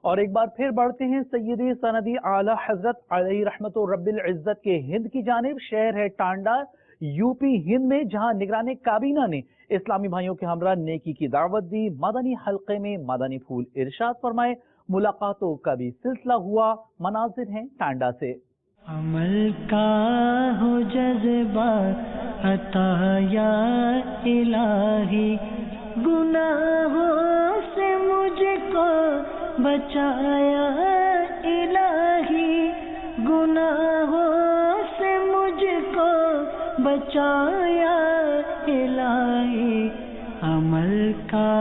اور ایک بار پھر بڑھتے ہیں سیدی سندی اعلی حضرت علیہ رحمت رب العزت کے ہند کی جانب. شہر ہے ٹانڈا یو پی ہند میں، جہاں نگران کابینہ نے اسلامی بھائیوں کے ہمراہ نیکی کی دعوت دی. مدنی حلقے میں مدنی پھول ارشاد فرمائے. ملاقاتوں کا بھی سلسلہ ہوا. مناظر ہیں ٹانڈا سے. عمل کا ہو جذبہ عطا یا الہی، گناہوں سے مجھ کو بچایا الہی، گناہوں سے مجھ کو بچایا الہی. عمل کا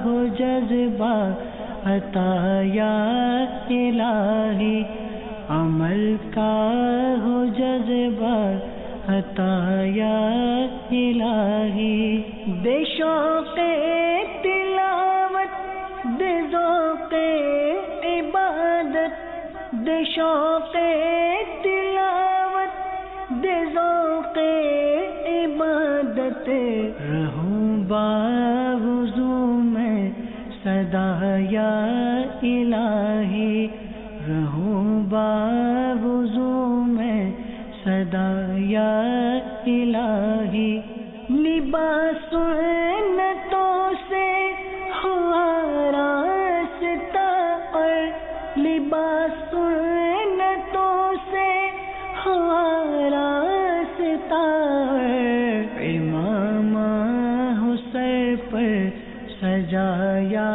ہو جذبہ عطا یا الہی، عمل کا ہو جذبہ عطا یا الہی. بے شوق تلاوت بے ذوق عبادت، بے شوق تلاوت بے ذوق عبادت، رہوں باوضو میں سدا یا الہی، رہوں باوضو میں سدا یا الہی. لباس نتوں سے ہوا راستہ اور لباس نتوں سے ہوا راستہ، امامہ ہو سر پر سجایا